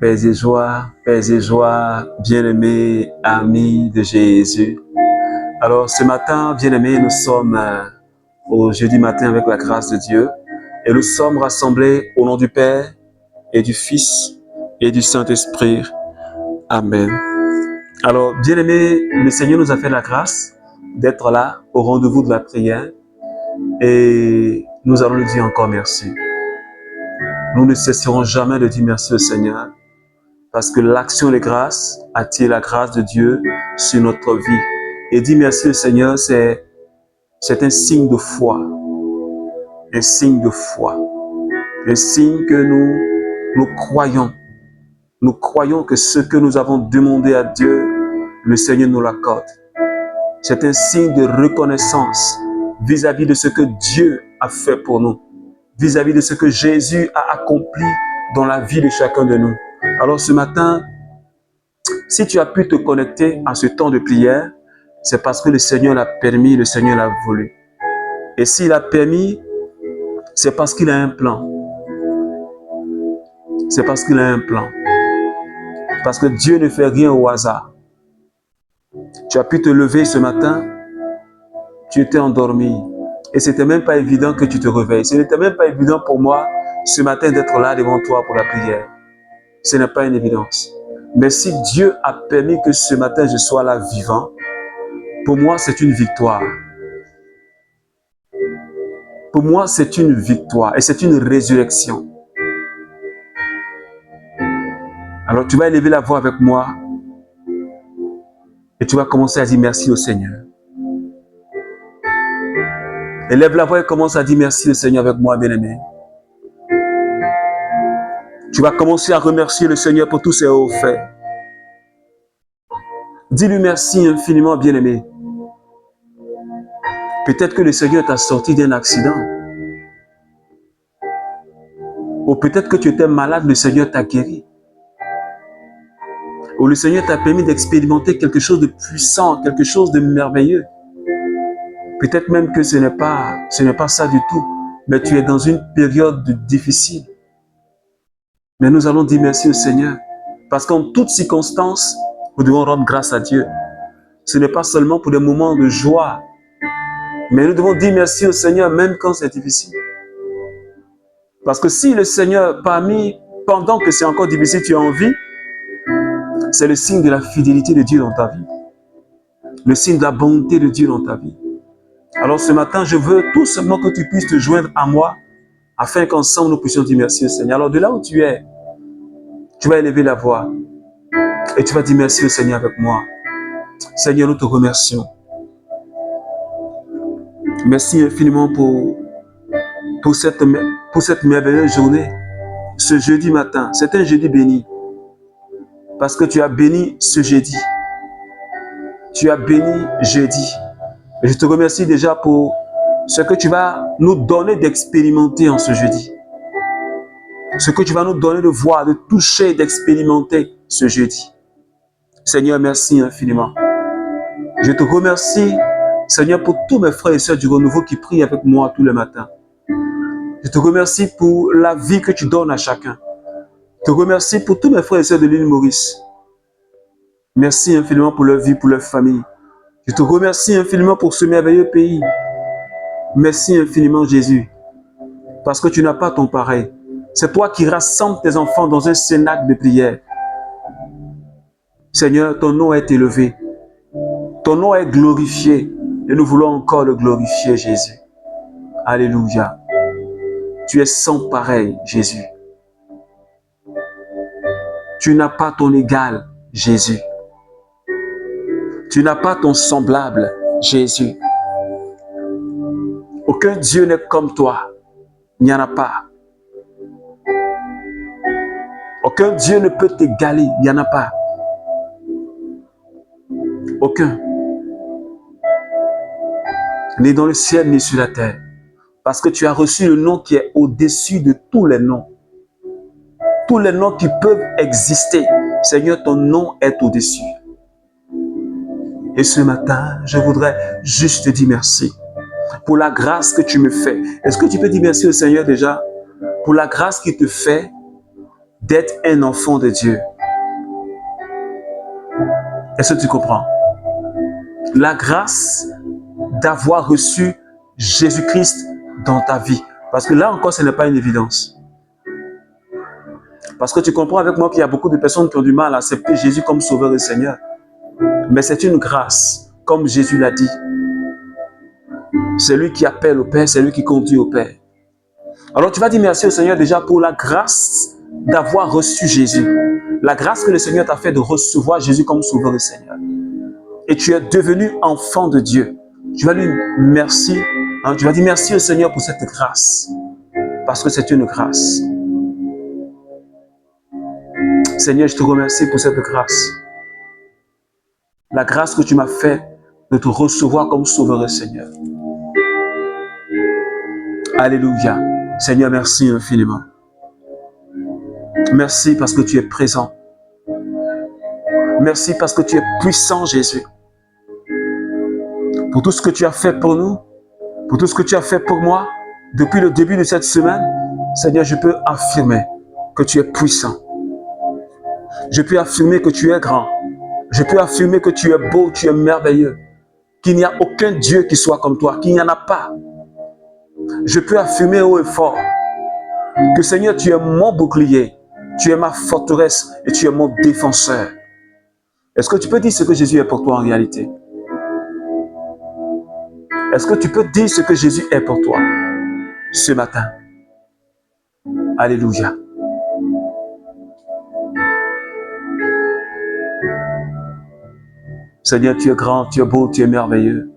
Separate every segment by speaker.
Speaker 1: Paix et joie, bien-aimés, amis de Jésus. Alors ce matin, bien-aimés, nous sommes au jeudi matin avec la grâce de Dieu et nous sommes rassemblés au nom du Père et du Fils et du Saint-Esprit. Amen. Alors, bien-aimés, le Seigneur nous a fait la grâce d'être là au rendez-vous de la prière et nous allons lui dire encore merci. Nous ne cesserons jamais de dire merci au Seigneur parce que l'action de grâce attire la grâce de Dieu sur notre vie. Et dire merci au Seigneur, c'est un signe de foi. Un signe de foi. Un signe que nous croyons. Nous croyons que ce que nous avons demandé à Dieu, le Seigneur nous l'accorde. C'est un signe de reconnaissance vis-à-vis de ce que Dieu a fait pour nous, vis-à-vis de ce que Jésus a accompli dans la vie de chacun de nous. Alors ce matin, si tu as pu te connecter à ce temps de prière, c'est parce que le Seigneur l'a permis, le Seigneur l'a voulu. Et s'il a permis, c'est parce qu'il a un plan. C'est parce qu'il a un plan. Parce que Dieu ne fait rien au hasard. Tu as pu te lever ce matin, tu étais endormi. Et ce n'était même pas évident que tu te réveilles. Ce n'était même pas évident pour moi ce matin d'être là devant toi pour la prière. Ce n'est pas une évidence. Mais si Dieu a permis que ce matin je sois là vivant, pour moi c'est une victoire. Pour moi c'est une victoire et c'est une résurrection. Alors tu vas élever la voix avec moi et tu vas commencer à dire merci au Seigneur. Élève la voix et commence à dire merci au Seigneur avec moi, bien-aimé. Tu vas commencer à remercier le Seigneur pour tous ses hauts faits. Dis-lui merci infiniment, bien-aimé. Peut-être que le Seigneur t'a sorti d'un accident. Ou peut-être que tu étais malade, le Seigneur t'a guéri. Ou le Seigneur t'a permis d'expérimenter quelque chose de puissant, quelque chose de merveilleux. Peut-être même que ce n'est pas ça du tout, mais tu es dans une période difficile. Mais nous allons dire merci au Seigneur. Parce qu'en toutes circonstances, nous devons rendre grâce à Dieu. Ce n'est pas seulement pour des moments de joie, mais nous devons dire merci au Seigneur même quand c'est difficile. Parce que si le Seigneur, pendant que c'est encore difficile, tu as envie, c'est le signe de la fidélité de Dieu dans ta vie. Le signe de la bonté de Dieu dans ta vie. Alors ce matin, je veux tout simplement que tu puisses te joindre à moi afin qu'ensemble nous puissions dire merci au Seigneur. Alors de là où tu es, tu vas élever la voix et tu vas dire merci au Seigneur avec moi. Seigneur, nous te remercions. Merci infiniment pour cette merveilleuse journée, ce jeudi matin. C'est un jeudi béni. Parce que tu as béni ce jeudi. Tu as béni jeudi. Et je te remercie déjà pour ce que tu vas nous donner d'expérimenter en ce jeudi. Ce que tu vas nous donner de voir, de toucher, d'expérimenter ce jeudi. Seigneur, merci infiniment. Je te remercie, Seigneur, pour tous mes frères et sœurs du renouveau qui prient avec moi tous les matins. Je te remercie pour la vie que tu donnes à chacun. Je te remercie pour tous mes frères et sœurs de l'île Maurice. Merci infiniment pour leur vie, pour leur famille. Je te remercie infiniment pour ce merveilleux pays. Merci infiniment, Jésus, parce que tu n'as pas ton pareil. C'est toi qui rassembles tes enfants dans un cénacle de prière. Seigneur, ton nom est élevé. Ton nom est glorifié. Et nous voulons encore le glorifier, Jésus. Alléluia. Tu es sans pareil, Jésus. Tu n'as pas ton égal, Jésus. Tu n'as pas ton semblable, Jésus. Aucun Dieu n'est comme toi. Il n'y en a pas. Aucun Dieu ne peut t'égaler. Il n'y en a pas. Aucun. Ni dans le ciel, ni sur la terre. Parce que tu as reçu le nom qui est au-dessus de tous les noms. Tous les noms qui peuvent exister. Seigneur, ton nom est au-dessus. Et ce matin, je voudrais juste te dire merci pour la grâce que tu me fais. Est-ce que tu peux dire merci au Seigneur déjà pour la grâce qu'il te fait d'être un enfant de Dieu. Est-ce que tu comprends? La grâce d'avoir reçu Jésus-Christ dans ta vie. Parce que là encore, ce n'est pas une évidence. Parce que tu comprends avec moi qu'il y a beaucoup de personnes qui ont du mal à accepter Jésus comme Sauveur et Seigneur. Mais c'est une grâce, comme Jésus l'a dit. C'est lui qui appelle au Père, c'est lui qui conduit au Père. Alors tu vas dire merci au Seigneur déjà pour la grâce d'avoir reçu Jésus. La grâce que le Seigneur t'a fait de recevoir Jésus comme Sauveur et Seigneur. Et tu es devenu enfant de Dieu. Tu vas lui merci. Tu vas dire merci au Seigneur pour cette grâce. Parce que c'est une grâce. Seigneur, je te remercie pour cette grâce. La grâce que tu m'as fait de te recevoir comme Sauveur et Seigneur. Alléluia. Seigneur, merci infiniment. Merci parce que tu es présent. Merci parce que tu es puissant, Jésus. Pour tout ce que tu as fait pour nous, pour tout ce que tu as fait pour moi, depuis le début de cette semaine, Seigneur, je peux affirmer que tu es puissant. Je peux affirmer que tu es grand. Je peux affirmer que tu es beau, tu es merveilleux. Qu'il n'y a aucun Dieu qui soit comme toi, qu'il n'y en a pas. Je peux affirmer haut et fort que Seigneur, tu es mon bouclier, tu es ma forteresse et tu es mon défenseur. Est-ce que tu peux dire ce que Jésus est pour toi en réalité? Est-ce que tu peux dire ce que Jésus est pour toi ce matin? Alléluia. Seigneur, tu es grand, tu es beau, tu es merveilleux.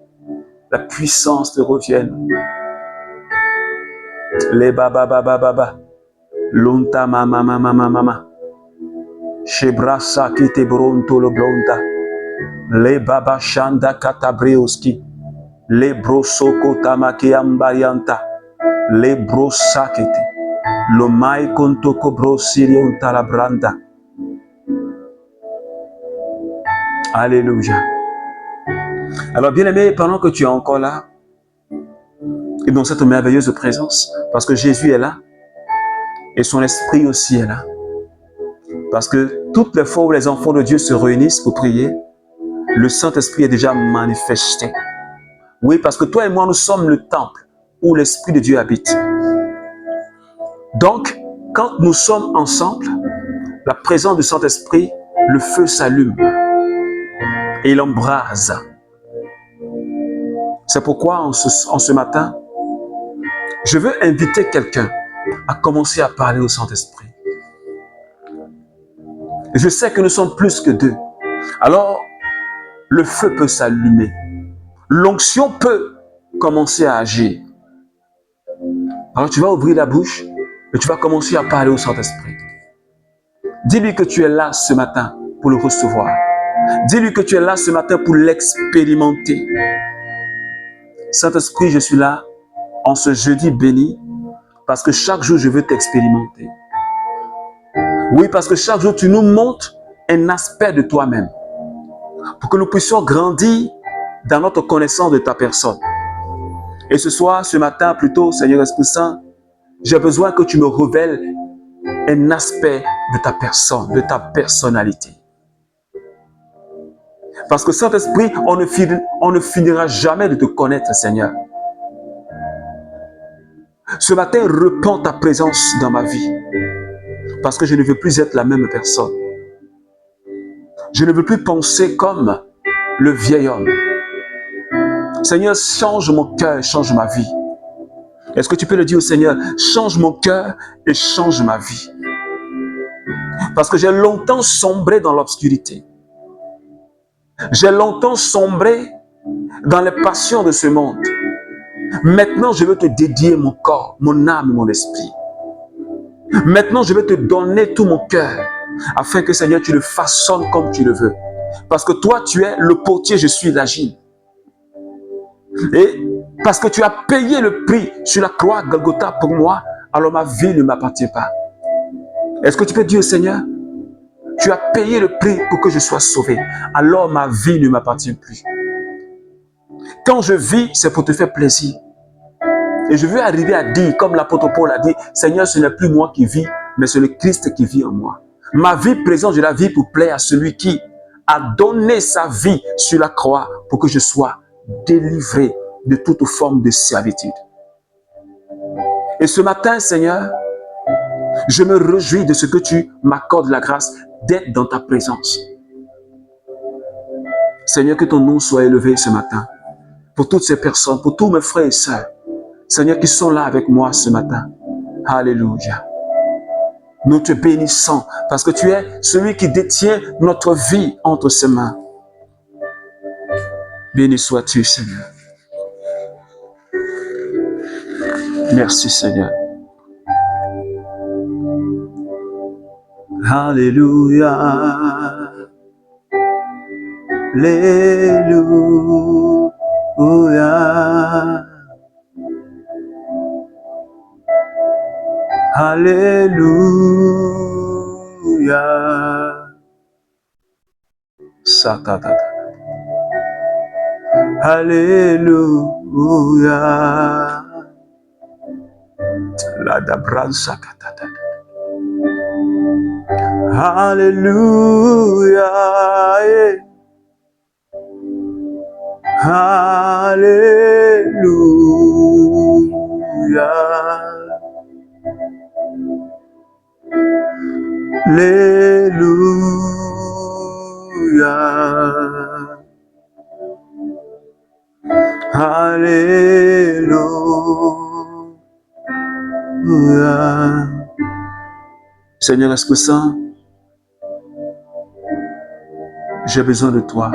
Speaker 1: La puissance te revienne. Les baba baba baba. Lunta mama mama mama. Shebrasa kite bronto lo blonta. Les baba shanda katabrioski. Les brosoko tamake ambarianta. Les brosakete. Lo mai kontoko brosirionta la branda. Alléluia. Alors bien aimé, pendant que tu es encore là, et dans cette merveilleuse présence, parce que Jésus est là, et son esprit aussi est là. Parce que toutes les fois où les enfants de Dieu se réunissent pour prier, le Saint-Esprit est déjà manifesté. Oui, parce que toi et moi, nous sommes le temple où l'Esprit de Dieu habite. Donc, quand nous sommes ensemble, la présence du Saint-Esprit, le feu s'allume et il embrase. C'est pourquoi en ce matin, je veux inviter quelqu'un à commencer à parler au Saint-Esprit. Je sais que nous sommes plus que deux. Alors, le feu peut s'allumer. L'onction peut commencer à agir. Alors, tu vas ouvrir la bouche et tu vas commencer à parler au Saint-Esprit. Dis-lui que tu es là ce matin pour le recevoir. Dis-lui que tu es là ce matin pour l'expérimenter. Saint-Esprit, je suis là en ce jeudi béni parce que chaque jour, je veux t'expérimenter. Oui, parce que chaque jour, tu nous montres un aspect de toi-même pour que nous puissions grandir dans notre connaissance de ta personne. Et ce soir, ce matin, plutôt, Seigneur Esprit Saint, j'ai besoin que tu me révèles un aspect de ta personne, de ta personnalité. Parce que Saint-Esprit, on ne finira jamais de te connaître, Seigneur. Ce matin, répands ta présence dans ma vie. Parce que je ne veux plus être la même personne. Je ne veux plus penser comme le vieil homme. Seigneur, change mon cœur, change ma vie. Est-ce que tu peux le dire au Seigneur? Change mon cœur et change ma vie. Parce que j'ai longtemps sombré dans l'obscurité. J'ai longtemps sombré dans les passions de ce monde. Maintenant, je veux te dédier mon corps, mon âme, mon esprit. Maintenant, je veux te donner tout mon cœur, afin que, Seigneur, tu le façonnes comme tu le veux. Parce que toi, tu es le potier, je suis l'agile. Et parce que tu as payé le prix sur la croix Golgotha pour moi, alors ma vie ne m'appartient pas. Est-ce que tu peux dire au Seigneur, tu as payé le prix pour que je sois sauvé, alors ma vie ne m'appartient plus. Quand je vis, c'est pour te faire plaisir. Et je veux arriver à dire, comme l'apôtre Paul a dit, Seigneur, ce n'est plus moi qui vis, mais c'est le Christ qui vit en moi. Ma vie présente, je la vis pour plaire à celui qui a donné sa vie sur la croix pour que je sois délivré de toute forme de servitude. Et ce matin, Seigneur, je me réjouis de ce que tu m'accordes la grâce d'être dans ta présence. Seigneur, que ton nom soit élevé ce matin pour toutes ces personnes, pour tous mes frères et sœurs, Seigneur, qui sont là avec moi ce matin. Alléluia. Nous te bénissons parce que tu es celui qui détient notre vie entre ses mains. Béni sois-tu, Seigneur. Merci, Seigneur. Alléluia. Alléluia. Alléluia. Sakatata. Alléluia. La dabran sakatata. Alléluia. Alléluia. Alléluia. Alléluia. Seigneur Esprit Saint, j'ai besoin de toi.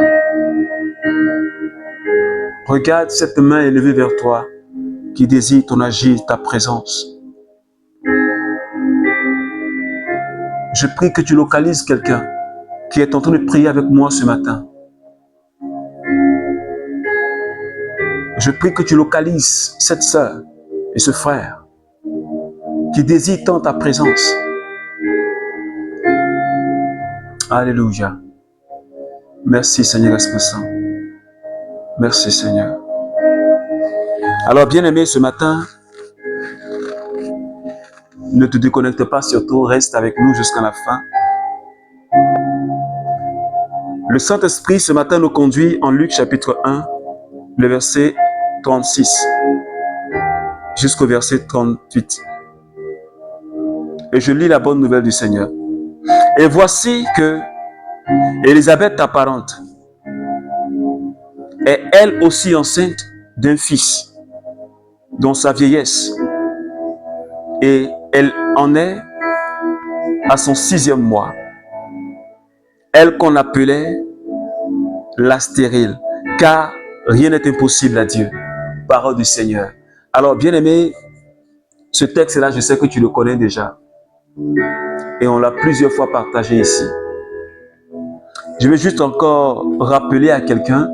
Speaker 1: Regarde cette main élevée vers toi qui désire ton agir, ta présence. Je prie que tu localises quelqu'un qui est en train de prier avec moi ce matin. Je prie que tu localises cette sœur et ce frère qui désire tant ta présence. Alléluia. Merci Seigneur Esprit Saint. Merci Seigneur. Alors bien-aimé, ce matin, ne te déconnecte pas, surtout reste avec nous jusqu'à la fin. Le Saint-Esprit ce matin nous conduit en Luc chapitre 1, le verset 36 jusqu'au verset 38. Et je lis la bonne nouvelle du Seigneur. Et voici que Élisabeth, ta parente, est elle aussi enceinte d'un fils, dans sa vieillesse. Et elle en est à son 6e mois. Elle qu'on appelait la stérile, car rien n'est impossible à Dieu. Parole du Seigneur. Alors, bien-aimé, ce texte-là, je sais que tu le connais déjà. Et on l'a plusieurs fois partagé ici. Je vais juste encore rappeler à quelqu'un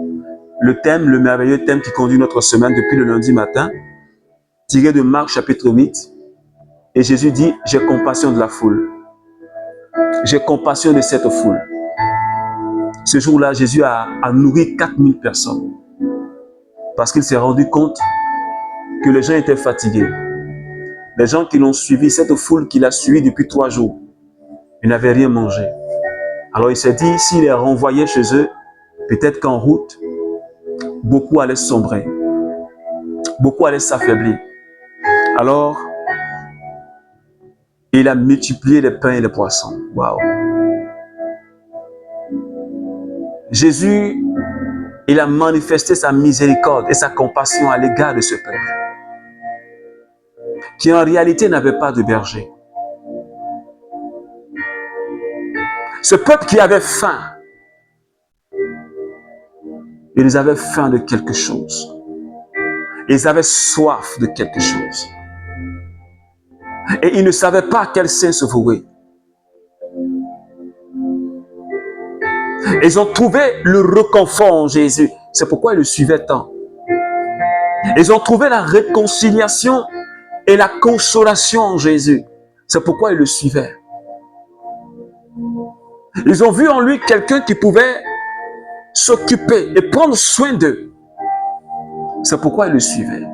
Speaker 1: le thème, le merveilleux thème qui conduit notre semaine depuis le lundi matin, tiré de Marc chapitre 8. Et Jésus dit, j'ai compassion de la foule. J'ai compassion de cette foule. Ce jour-là, Jésus a nourri 4000 personnes. Parce qu'il s'est rendu compte que les gens étaient fatigués. Les gens qui l'ont suivi, cette foule qu'il a suivi depuis 3 jours, ils n'avaient rien mangé. Alors il s'est dit, s'il les renvoyait chez eux, peut-être qu'en route, beaucoup allaient sombrer. Beaucoup allaient s'affaiblir. Alors, il a multiplié les pains et les poissons. Waouh! Jésus, il a manifesté sa miséricorde et sa compassion à l'égard de ce peuple, qui en réalité n'avait pas de berger. Ce peuple qui avait faim, ils avaient faim de quelque chose. Ils avaient soif de quelque chose. Et ils ne savaient pas à quel sein se vouer. Ils ont trouvé le réconfort en Jésus. C'est pourquoi ils le suivaient tant. Ils ont trouvé la réconciliation et la consolation en Jésus. C'est pourquoi ils le suivaient. Ils ont vu en lui quelqu'un qui pouvait s'occuper et prendre soin d'eux. C'est pourquoi ils le suivaient.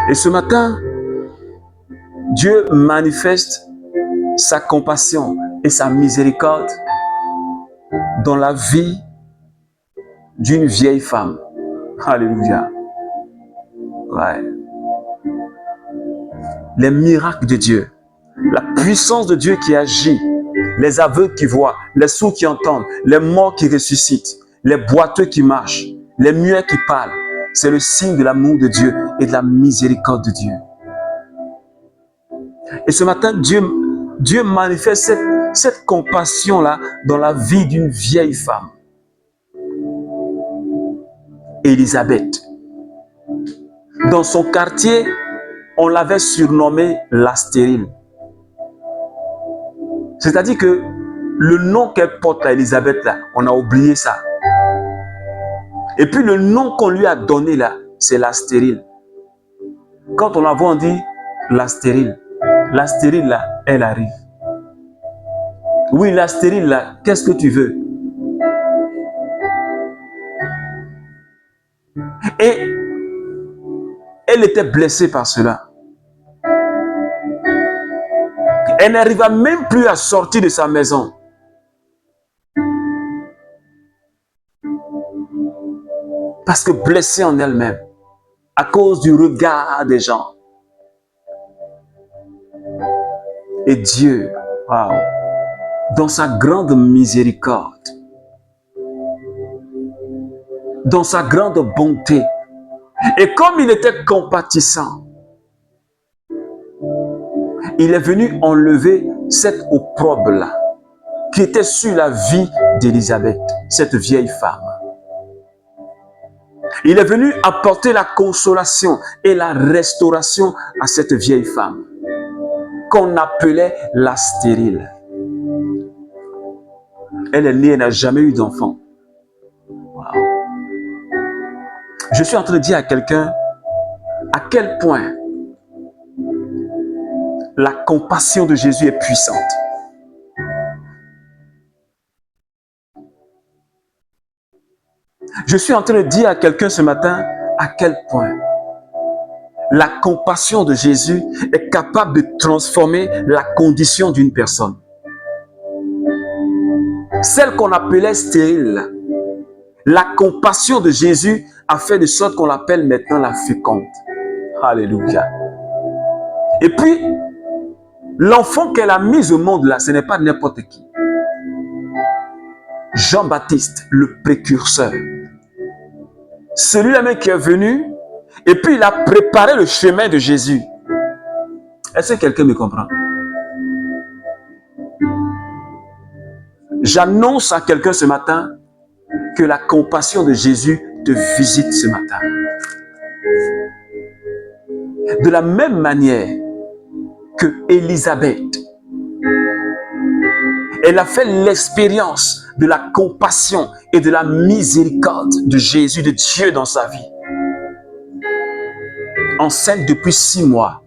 Speaker 1: Et ce matin, Dieu manifeste sa compassion et sa miséricorde dans la vie d'une vieille femme. Alléluia. Ouais. Les miracles de Dieu, la puissance de Dieu qui agit, les aveugles qui voient, les sourds qui entendent, les morts qui ressuscitent, les boiteux qui marchent, les muets qui parlent, c'est le signe de l'amour de Dieu et de la miséricorde de Dieu. Et ce matin, Dieu manifeste cette compassion-là dans la vie d'une vieille femme, Élisabeth. Dans son quartier, on l'avait surnommée la stérile. C'est-à-dire que le nom qu'elle porte à Élisabeth, là, on a oublié ça. Et puis le nom qu'on lui a donné là, c'est la stérile. Quand on la voit, on dit la stérile. La stérile là, elle arrive. Oui, la stérile là, qu'est-ce que tu veux? Et elle était blessée par cela. Elle n'arriva même plus à sortir de sa maison. Parce que blessée en elle-même, à cause du regard des gens. Et Dieu, wow, dans sa grande miséricorde, dans sa grande bonté, et comme il était compatissant, il est venu enlever cette opprobre-là, qui était sur la vie d'Élisabeth, cette vieille femme. Il est venu apporter la consolation et la restauration à cette vieille femme, qu'on appelait la stérile. Elle est née, elle n'a jamais eu d'enfant. Wow. Je suis en train de dire à quelqu'un à quel point la compassion de Jésus est puissante. Je suis en train de dire à quelqu'un ce matin à quel point la compassion de Jésus est capable de transformer la condition d'une personne. Celle qu'on appelait stérile, la compassion de Jésus a fait de sorte qu'on l'appelle maintenant la féconde. Alléluia. Et puis, l'enfant qu'elle a mis au monde là, ce n'est pas n'importe qui. Jean-Baptiste, le précurseur. Celui-là même qui est venu, et puis il a préparé le chemin de Jésus. Est-ce que quelqu'un me comprend? J'annonce à quelqu'un ce matin que la compassion de Jésus te visite ce matin. De la même manière que Élisabeth, elle a fait l'expérience de la compassion et de la miséricorde de Jésus, de Dieu dans sa vie. Enceinte depuis 6 mois.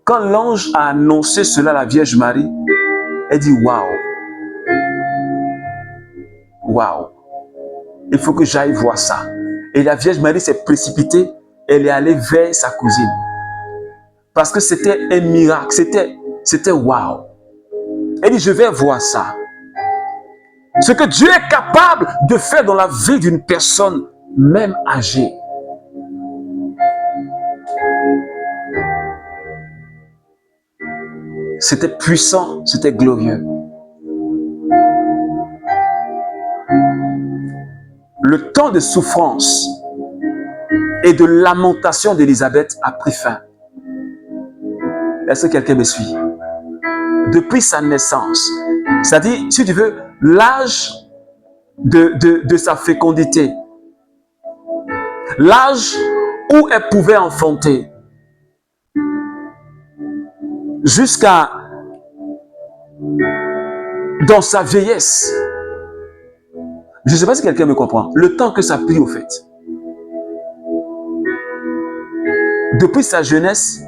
Speaker 1: Quand l'ange a annoncé cela à la Vierge Marie, elle dit waouh, waouh, il faut que j'aille voir ça. Et la Vierge Marie s'est précipitée, elle est allée vers sa cousine. Parce que c'était un miracle, c'était waouh. Elle dit je vais voir ça. Ce que Dieu est capable de faire dans la vie d'une personne, même âgée. C'était puissant, c'était glorieux. Le temps de souffrance et de lamentation d'Élisabeth a pris fin. Est-ce que quelqu'un me suit? Depuis sa naissance, c'est-à-dire, si tu veux, l'âge de sa fécondité, l'âge où elle pouvait enfanter, jusqu'à dans sa vieillesse. Je ne sais pas si quelqu'un me comprend. Le temps que ça a pris au fait. Depuis sa jeunesse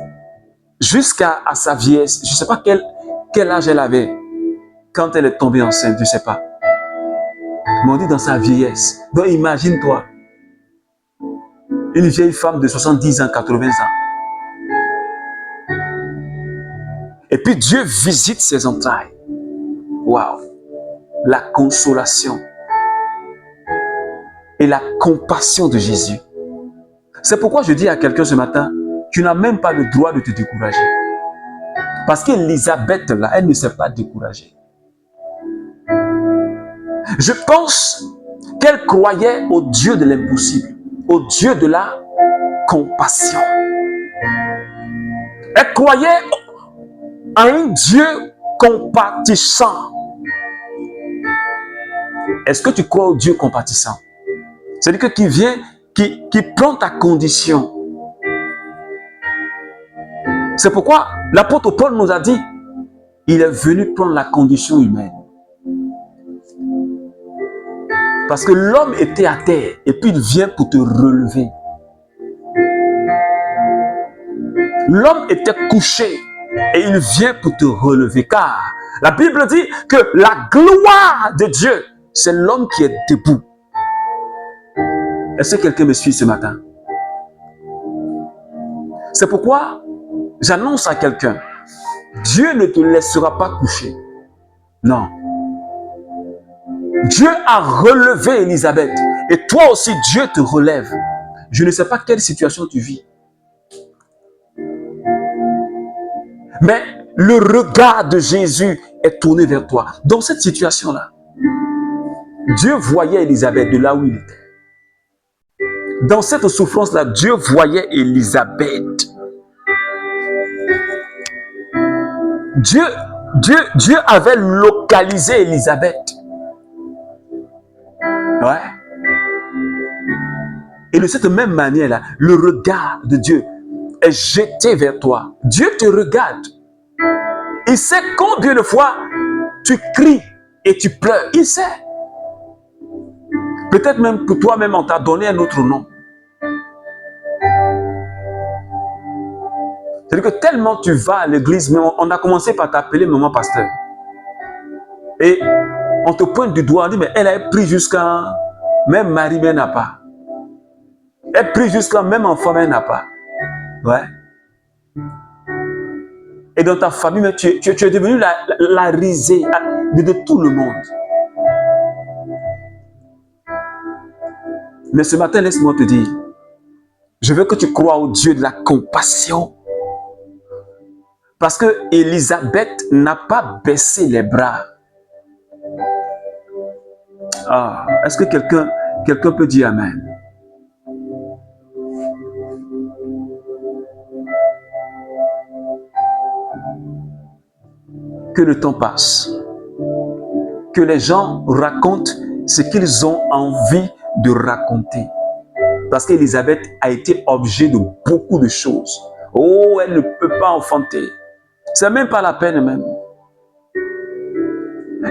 Speaker 1: jusqu'à sa vieillesse. Je ne sais pas quel âge elle avait quand elle est tombée enceinte. Je ne sais pas. Mais on dit dans sa vieillesse. Donc imagine-toi. Une vieille femme de 70 ans, 80 ans. Et puis Dieu visite ses entrailles. Waouh! La consolation et la compassion de Jésus. C'est pourquoi je dis à quelqu'un ce matin, tu n'as même pas le droit de te décourager. Parce qu'Élisabeth, là, elle ne s'est pas découragée. Je pense qu'elle croyait au Dieu de l'impossible, au Dieu de la compassion. Elle croyait à un Dieu compatissant. Est-ce que tu crois au Dieu compatissant? C'est-à-dire que qui vient, qui prend ta condition. C'est pourquoi l'apôtre Paul nous a dit, il est venu prendre la condition humaine. Parce que l'homme était à terre et puis il vient pour te relever. L'homme était couché et il vient pour te relever. Car la Bible dit que la gloire de Dieu, c'est l'homme qui est debout. Est-ce que quelqu'un me suit ce matin? C'est pourquoi j'annonce à quelqu'un, Dieu ne te laissera pas coucher. Non. Dieu a relevé Élisabeth et toi aussi Dieu te relève. Je ne sais pas quelle situation tu vis. Mais le regard de Jésus est tourné vers toi. Dans cette situation-là, Dieu voyait Élisabeth de là où il était. Dans cette souffrance-là, Dieu voyait Élisabeth. Dieu avait localisé Élisabeth. Ouais. Et de cette même manière-là, le regard de Dieu est jeté vers toi. Dieu te regarde. Il sait combien de fois tu cries et tu pleures. Il sait. Peut-être même que toi-même, on t'a donné un autre nom. C'est-à-dire que tellement tu vas à l'église, mais on a commencé par t'appeler maman pasteur. Et on te pointe du doigt, on dit, mais elle a pris jusqu'à... Même Marie, mais elle n'a pas. Elle a pris jusqu'à même enfant, mais elle n'a pas. Ouais. Et dans ta famille, mais tu es devenu la risée de tout le monde. Mais ce matin, laisse-moi te dire, je veux que tu crois au Dieu de la compassion. Parce que Élisabeth n'a pas baissé les bras. Ah, est-ce que quelqu'un peut dire Amen? Que le temps passe. Que les gens racontent ce qu'ils ont envie de raconter. Parce qu'Élisabeth a été objet de beaucoup de choses. Oh, elle ne peut pas enfanter. C'est même pas la peine même.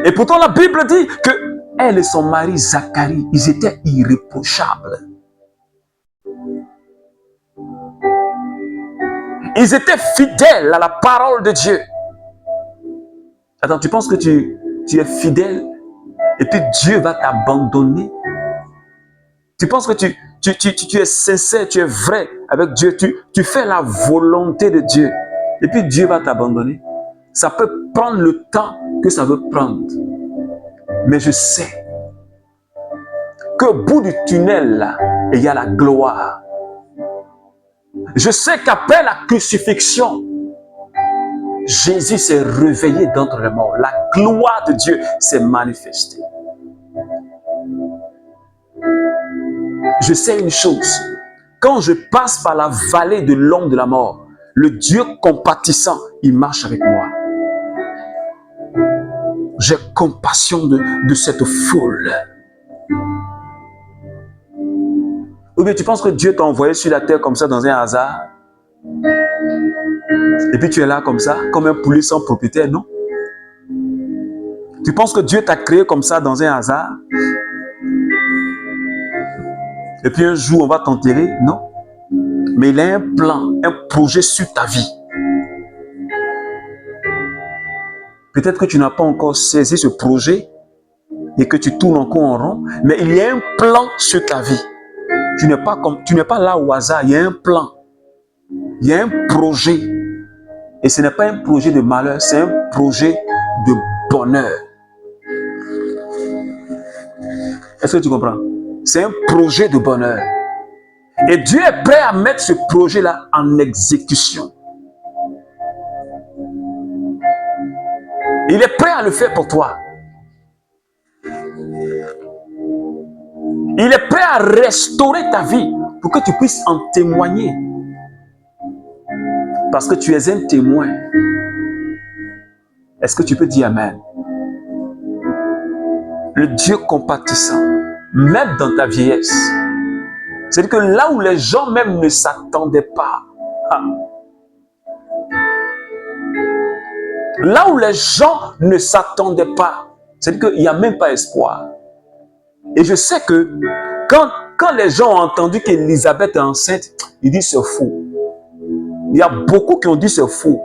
Speaker 1: Et pourtant la Bible dit que elle et son mari Zacharie, ils étaient irréprochables. Ils étaient fidèles à la parole de Dieu. Attends, tu penses que tu es fidèle et puis Dieu va t'abandonner? Tu penses que tu es sincère, tu es vrai avec Dieu, tu fais la volonté de Dieu et puis Dieu va t'abandonner? Ça peut prendre le temps que ça veut prendre. Mais je sais qu'au bout du tunnel, là, il y a la gloire. Je sais qu'après la crucifixion, Jésus s'est réveillé d'entre les morts. La gloire de Dieu s'est manifestée. Je sais une chose. Quand je passe par la vallée de l'ombre de la mort, le Dieu compatissant, il marche avec moi. J'ai compassion de cette foule. Ou bien tu penses que Dieu t'a envoyé sur la terre comme ça dans un hasard? Et puis tu es là comme ça, comme un poulet sans propriétaire, non? Tu penses que Dieu t'a créé comme ça dans un hasard? Et puis un jour on va t'enterrer? Non. Mais il a un plan, un projet sur ta vie. Peut-être que tu n'as pas encore saisi ce projet et que tu tournes encore en rond, mais il y a un plan sur ta vie. Tu n'es pas là au hasard, il y a un plan. Il y a un projet. Et ce n'est pas un projet de malheur, c'est un projet de bonheur. Est-ce que tu comprends? C'est un projet de bonheur. Et Dieu est prêt à mettre ce projet-là en exécution. Il est prêt à le faire pour toi. Il est prêt à restaurer ta vie pour que tu puisses en témoigner. Parce que tu es un témoin. Est-ce que tu peux dire Amen? Le Dieu compatissant, même dans ta vieillesse. C'est-à-dire que là où les gens même ne s'attendaient pas, là où les gens ne s'attendaient pas, c'est-à-dire qu'il n'y a même pas espoir. Et je sais que quand les gens ont entendu qu'Élisabeth est enceinte, ils disent c'est faux. Il y a beaucoup qui ont dit c'est faux.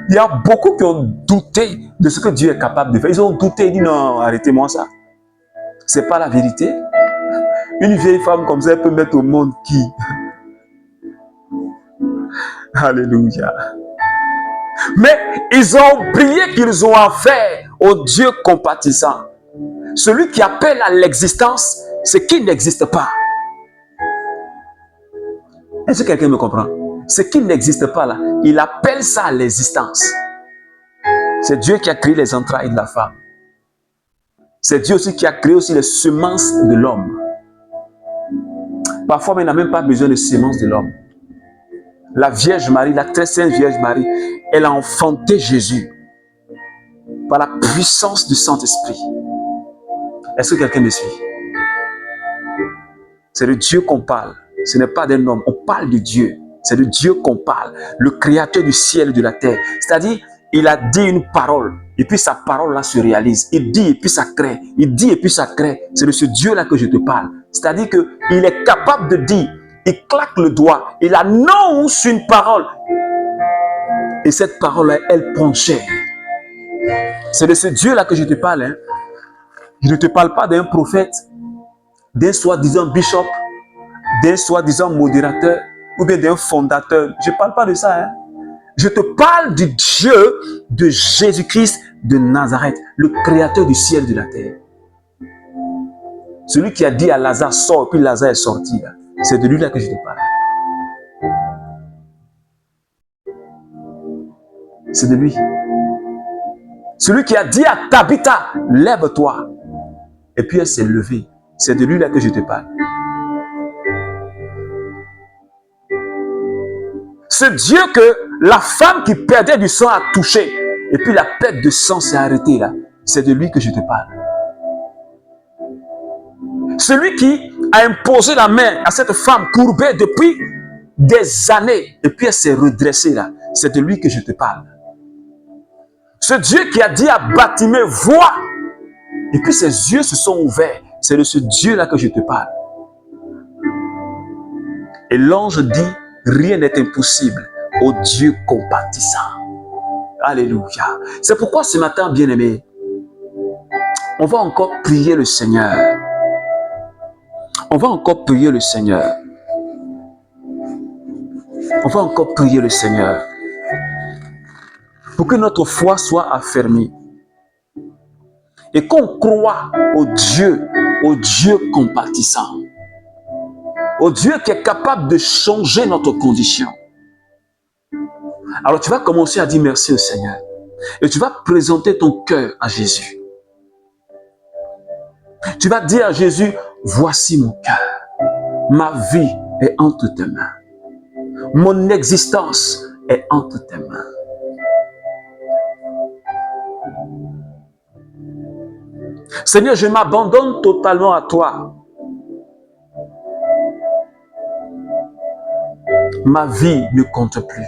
Speaker 1: Il y a beaucoup qui ont douté de ce que Dieu est capable de faire. Ils ont douté, ils disent non, arrêtez-moi ça. C'est pas la vérité. Une vieille femme comme ça, elle peut mettre au monde qui? Alléluia. Mais ils ont oublié qu'ils ont affaire au Dieu compatissant. Celui qui appelle à l'existence ce qui n'existe pas. Est-ce que quelqu'un me comprend? Ce qui n'existe pas là, il appelle ça à l'existence. C'est Dieu qui a créé les entrailles de la femme. C'est Dieu aussi qui a créé aussi les semences de l'homme. Parfois, mais il n'a même pas besoin de semences de l'homme. La Vierge Marie, la très sainte Vierge Marie, elle a enfanté Jésus par la puissance du Saint-Esprit. Est-ce que quelqu'un me suit? C'est de Dieu qu'on parle. Ce n'est pas d'un homme. On parle de Dieu. C'est de Dieu qu'on parle. Le créateur du ciel et de la terre. C'est-à-dire, il a dit une parole. Et puis sa parole là se réalise. Il dit et puis ça crée. Il dit et puis ça crée. C'est de ce Dieu-là que je te parle. C'est-à-dire qu'il est capable de dire. Il claque le doigt. Il annonce une parole. Et cette parole-là, elle prend chair. C'est de ce Dieu-là que je te parle. Hein. Je ne te parle pas d'un prophète, d'un soi-disant bishop, d'un soi-disant modérateur ou bien d'un fondateur. Je ne parle pas de ça. Hein. Je te parle du Dieu de Jésus-Christ de Nazareth, le créateur du ciel et de la terre. Celui qui a dit à Lazare, sors, puis Lazare est sorti. C'est de lui-là que je te parle. C'est de lui. Celui qui a dit à Tabitha, lève-toi. Et puis elle s'est levée. C'est de lui-là que je te parle. Ce Dieu que la femme qui perdait du sang a touché. Et puis la perte de sang s'est arrêtée là. C'est de lui que je te parle. Celui qui a imposé la main à cette femme courbée depuis des années. Et puis elle s'est redressée là. C'est de lui que je te parle. Ce Dieu qui a dit à Bartimée, vois. Et puis ses yeux se sont ouverts. C'est de ce Dieu-là que je te parle. Et l'ange dit, rien n'est impossible au Dieu compatissant. Alléluia. C'est pourquoi ce matin, bien-aimé, on va encore prier le Seigneur. On va encore prier le Seigneur. On va encore prier le Seigneur. Pour que notre foi soit affermie. Et qu'on croit au Dieu compatissant. Au Dieu qui est capable de changer notre condition. Alors tu vas commencer à dire merci au Seigneur. Et tu vas présenter ton cœur à Jésus. Tu vas dire à Jésus, voici mon cœur. Ma vie est entre tes mains. Mon existence est entre tes mains. Seigneur, je m'abandonne totalement à toi. Ma vie ne compte plus.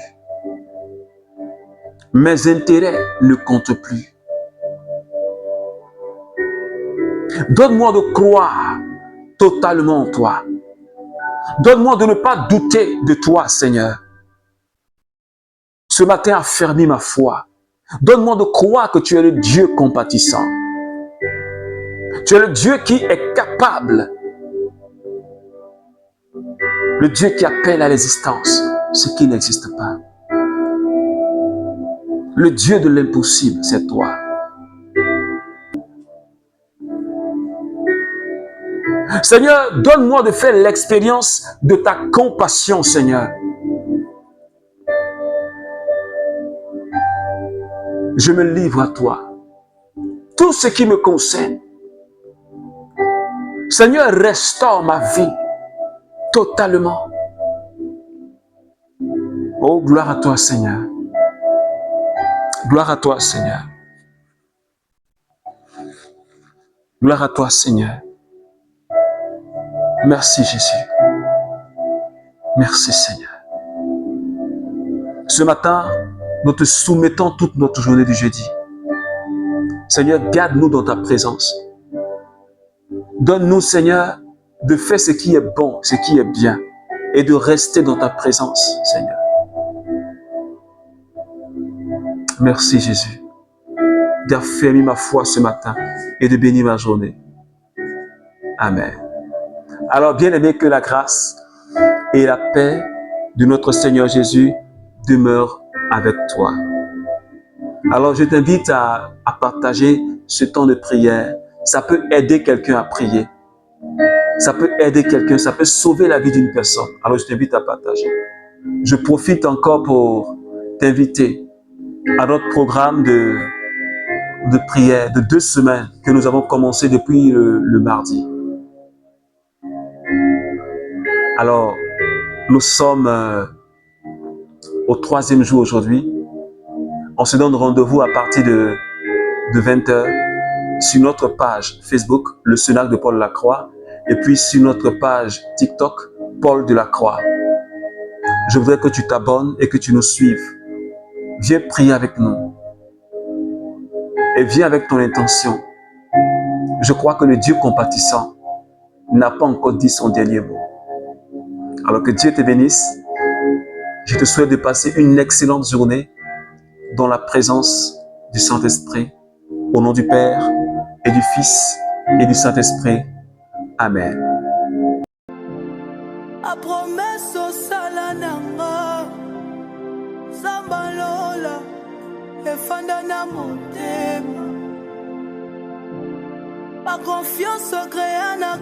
Speaker 1: Mes intérêts ne comptent plus. Donne-moi de croire totalement en toi. Donne-moi de ne pas douter de toi, Seigneur. Ce matin, affermis ma foi. Donne-moi de croire que tu es le Dieu compatissant. Tu es le Dieu qui est capable. Le Dieu qui appelle à l'existence. ce qui n'existe pas. Le Dieu de l'impossible, c'est toi. Seigneur, donne-moi de faire l'expérience de ta compassion, Seigneur. Je me livre à toi. Tout ce qui me concerne. Seigneur, restaure ma vie totalement. Oh, gloire à toi, Seigneur. Gloire à toi, Seigneur. Gloire à toi, Seigneur. Merci, Jésus. Merci, Seigneur. Ce matin, nous te soumettons toute notre journée du jeudi. Seigneur, garde-nous dans ta présence. Donne-nous, Seigneur, de faire ce qui est bon, ce qui est bien, et de rester dans ta présence, Seigneur. Merci, Jésus, d'affermir ma foi ce matin et de bénir ma journée. Amen. Alors, bien-aimé, que la grâce et la paix de notre Seigneur Jésus demeurent avec toi. Alors, je t'invite à partager ce temps de prière. Ça peut aider quelqu'un à prier. Ça peut aider quelqu'un, ça peut sauver la vie d'une personne. Alors, je t'invite à partager. Je profite encore pour t'inviter à notre programme de prière de 2 semaines que nous avons commencé depuis le mardi. Alors, nous sommes au 3e jour aujourd'hui. On se donne rendez-vous à partir de 20h sur notre page Facebook, le Cénacle de Paul Lacroix, et puis sur notre page TikTok, Paul de la Croix. Je voudrais que tu t'abonnes et que tu nous suives. Viens prier avec nous. Et viens avec ton intention. Je crois que le Dieu compatissant n'a pas encore dit son dernier mot. Alors que Dieu te bénisse. Je te souhaite de passer une excellente journée dans la présence du Saint-Esprit. Au nom du Père et du Fils et du Saint-Esprit. Amen.
Speaker 2: A promesse au salananga Zambalola efanda na motema. Ma confiance au créa na